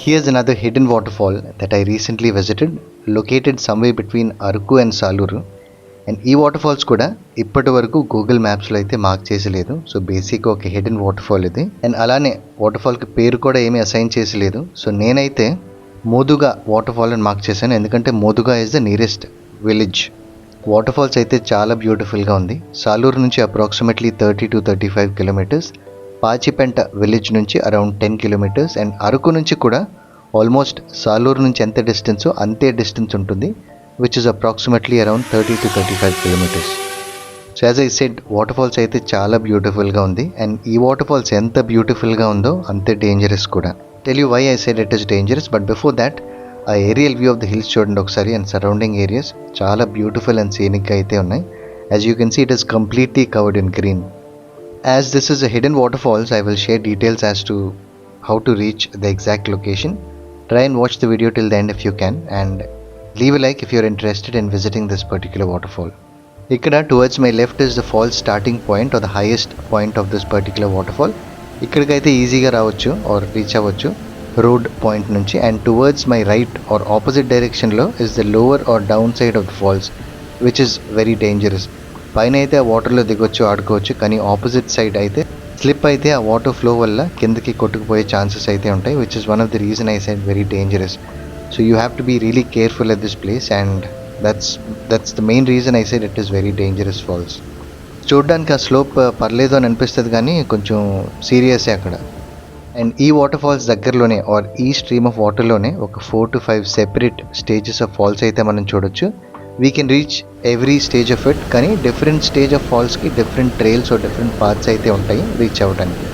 Here's another hidden waterfall that I recently visited, located somewhere between Aరకు and Saluru. And ఈ water falls కూడా ఇప్పటి వరకు Google మ్యాప్స్లో అయితే mark చేసలేదు. So బేసిక్గా ఒక హిడెన్ వాటర్ ఫాల్ ఇది. అండ్ అలానే వాటర్ ఫాల్కి పేరు కూడా ఏమీ అసైన్ చేసలేదు. సో నేనైతే మోదుగా వాటర్ ఫాల్ అని మార్క్ చేశాను, ఎందుకంటే Moduga is the nearest village. Waterfalls అయితే చాలా బ్యూటిఫుల్గా ఉంది. సాలూరు నుంచి approximately 30 to 35 kilometres, Pachipenta village నుంచి అరౌండ్ 10 కిలోమీటర్స్, అండ్ అరకు నుంచి కూడా ఆల్మోస్ట్ సాలూరు నుంచి ఎంత డిస్టెన్సో అంతే డిస్టెన్స్ ఉంటుంది, which is approximately around 30 to 35 kilometers. So as I said, waterfalls అయితే చాలా బ్యూటిఫుల్గా ఉంది. అండ్ ఈ వాటర్ ఫాల్స్ ఎంత బ్యూటిఫుల్గా ఉందో అంతే డేంజరస్ కూడా. Tell you why I said it is dangerous, but before that ఆ aerial view of the hills చూడండి ఒకసారి, అండ్ సరౌండింగ్ ఏరియాస్ చాలా బ్యూటిఫుల్ అండ్ సీనిక్గా అయితే ఉన్నాయి. As you can see it is completely covered in green. As this is a hidden water falls, I will share details as to how to reach the exact location. Try and watch the video till the end if you can, and leave a like if you're interested in visiting this particular waterfall. Ikkada towards my left is the fall starting point or the highest point of this particular waterfall. Ikkadikaithe easy-ga raavochu or reach avvochu road point nunchi, and towards my right or opposite direction lo is the lower or downside of the falls, which is very dangerous. Paina aithe aa water lo digochu aadukochu, kani opposite side aithe slip aithe aa water flow valla kindaki kottukupoye chances aithe untayi, which is one of the reason I said very dangerous. So you have to be really careful at this place, and that's the main reason I said it is very dangerous falls. చూడడానికి ఆ slope పర్లేదు అని అనిపిస్తుంది, కానీ కొంచెం serious అక్కడ. And ఈ waterfalls దగ్గరలోనే ఆర్ ఈ స్ట్రీమ్ ఆఫ్ వాటర్లోనే ఒక 4 to 5 separate stages of falls అయితే మనం చూడొచ్చు. We can reach every stage of it, కానీ డిఫరెంట్ స్టేజ్ ఆఫ్ ఫాల్స్కి different trails or different paths అయితే ఉంటాయి రీచ్ అవ్వడానికి.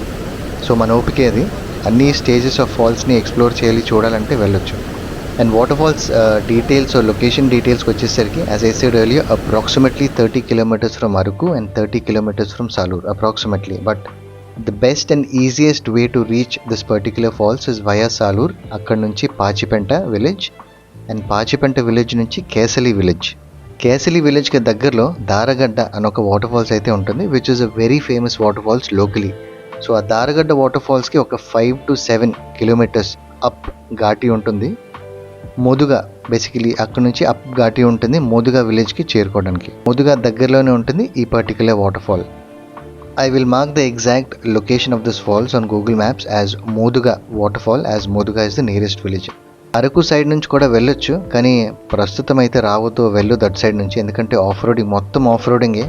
సో మన ఓపికే అది, అన్ని స్టేజెస్ ఆఫ్ ఫాల్స్ని ఎక్స్ప్లోర్ చేయాలి, చూడాలంటే వెళ్ళొచ్చు. And waterfalls details location డీటెయిల్స్కి వచ్చేసరికి, as I said earlier, approximately 30 kilometers from Araku and 30 kilometers from Salur approximately. But the best and easiest way to reach this particular falls is via Salur. అక్కడ నుంచి Pachipenta village, and Pachipenta village నుంచి Kesali village. Kesali విలేజ్కి దగ్గరలో దారగడ్డ అని ఒక water falls అయితే ఉంటుంది, which is a very famous waterfalls locally. So ఆ దారగడ్డ వాటర్ ఫాల్స్కి ఒక 5 to 7 kilometers అప్ ఘాటి ఉంటుంది. మోదుగా బేసికలీ అక్కడ నుంచి అప్ ఘాటి ఉంటుంది మోదుగా విలేజ్కి చేరుకోవడానికి. మోదుగా దగ్గరలోనే ఉంటుంది ఈ particular waterfall. I will mark the exact location of this falls on Google maps as Moduga waterfall, as Moduga is the nearest village. Araku side నుంచి కూడా వెళ్ళొచ్చు, కానీ ప్రస్తుతం అయితే రావద్దు, వెళ్ళు దట్ సైడ్ నుంచి, ఎందుకంటే ఆఫ్ రోడింగ్, మొత్తం ఆఫ్ రోడింగే.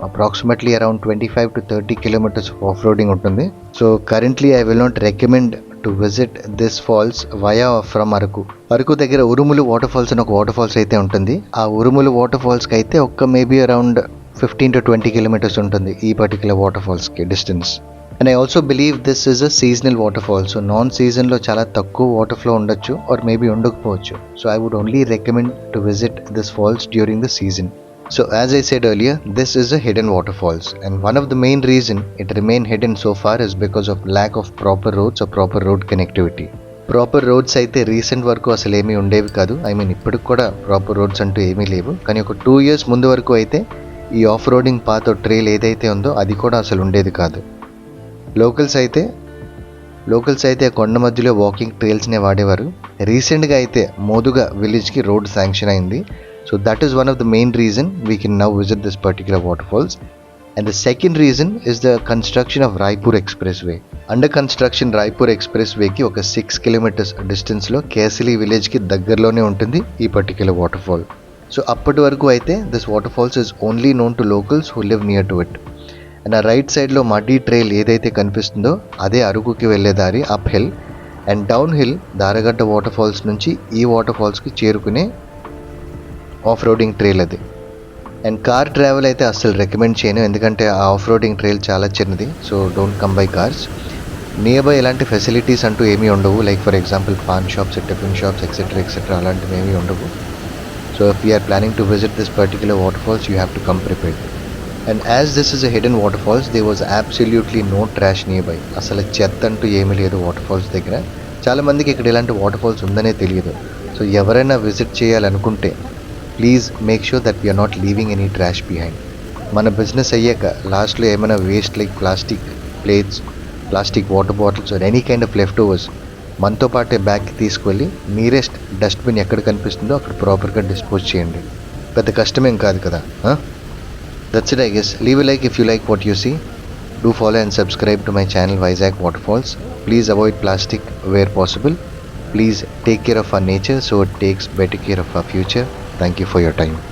Approximately around 25 to 30 kilometers off roading ఉంటుంది. So currently I will not recommend to visit this falls via from Araku. Araku దగ్గర ఉరుములు వాటర్ ఫాల్స్ అని ఒక వాటర్ ఫాల్స్ అయితే ఉంటుంది. ఆ ఉరుములు వాటర్ ఫాల్స్కి అయితే ఒక మేబీ అరౌండ్ 15 to 20 kilometers ఉంటుంది ఈ పర్టికులర్ వాటర్ ఫాల్స్కి distance. And I also believe this is a seasonal waterfall. So non సీజన్లో చాలా తక్కువ వాటర్ ఫ్లో ఉండొచ్చు, ఆర్ మేబీ ఉండకపోవచ్చు. So I would only recommend to visit this falls during the season. So as I said earlier, this is a hidden waterfalls, and one of the main reason it remain hidden so far is because of lack of proper roads or proper road connectivity. Proper roads అయితే recent వరకు అసలు ఏమీ ఉండేవి కాదు. I mean ఇప్పటికి కూడా proper roads అంటూ ఏమీ లేవు, కానీ ఒక 2 years ముందు వరకు అయితే ఈ ఆఫ్ రోడింగ్ పాత్ ట్రైల్ ఏదైతే ఉందో అది కూడా అసలు ఉండేది కాదు. లోకల్స్ అయితే కొండ మధ్యలో వాకింగ్ ట్రైల్స్నే వాడేవారు. రీసెంట్గా అయితే మోదుగా విలేజ్కి రోడ్ శాంక్షన్ అయింది. So that is one of the main reason we can now visit this particular waterfalls. And the second reason is the construction of Raipur Expressway. Under construction Raipur Expressway ki oka 6 kilometers distance lo Kesali village ki దగ్గరలోనే ఉంటుంది ఈ particular waterfall. So అప్పటి వరకు అయితే this waterfalls is only known to locals who live near to it. And ఆ right side లో muddy trail ఏదైతే కనిపిస్తుందో అదే అరకుకి వెళ్ళే దారి uphill, and downhill Daragadda waterfalls నుంచి ఈ వాటర్ ఫాల్స్కి చేరుకునే ఆఫ్ రోడింగ్ ట్రైల్ అది. అండ్ కార్ ట్రావెల్ అయితే అస్సలు రికమెండ్ చేయను, ఎందుకంటే ఆ ఆఫ్ రోడింగ్ ట్రైల్ చాలా చిన్నది. So don't come by cars. Near by ఎలాంటి ఫెసిలిటీస్ అంటూ ఏమీ ఉండవు, like for example paan shops, tiffin shops etcetera అలాంటివి ఏమీ ఉండవు. So if you are planning to visit this particular water falls you have to come prepared. And as this is a hidden water falls, they was absolutely no trash near by. అసలు చెత్త అంటూ ఏమీ లేదు water falls దగ్గర. చాలామందికి ఇక్కడ ఇలాంటి water falls ఉందనే తెలియదు. సో ఎవరైనా విజిట్ చేయాలనుకుంటే please make sure that we're not leaving any trash behind. మన బిజినెస్ అయ్యాక లాస్ట్లో ఏమైనా waste like plastic plates, plastic water bottles or any kind of leftovers మనతో పాటే బ్యాగ్కి తీసుకువెళ్ళి నియరెస్ట్ డస్ట్బిన్ ఎక్కడ కనిపిస్తుందో అక్కడ ప్రాపర్గా డిస్పోజ్ చేయండి. పెద్ద కష్టమేం కాదు కదా. That's it I guess. Leave a like if you like what you see. Do follow and subscribe to my channel Vizag Waterfalls. Please avoid plastic where possible. Please take care of our nature so it takes better care of our future. Thank you for your time.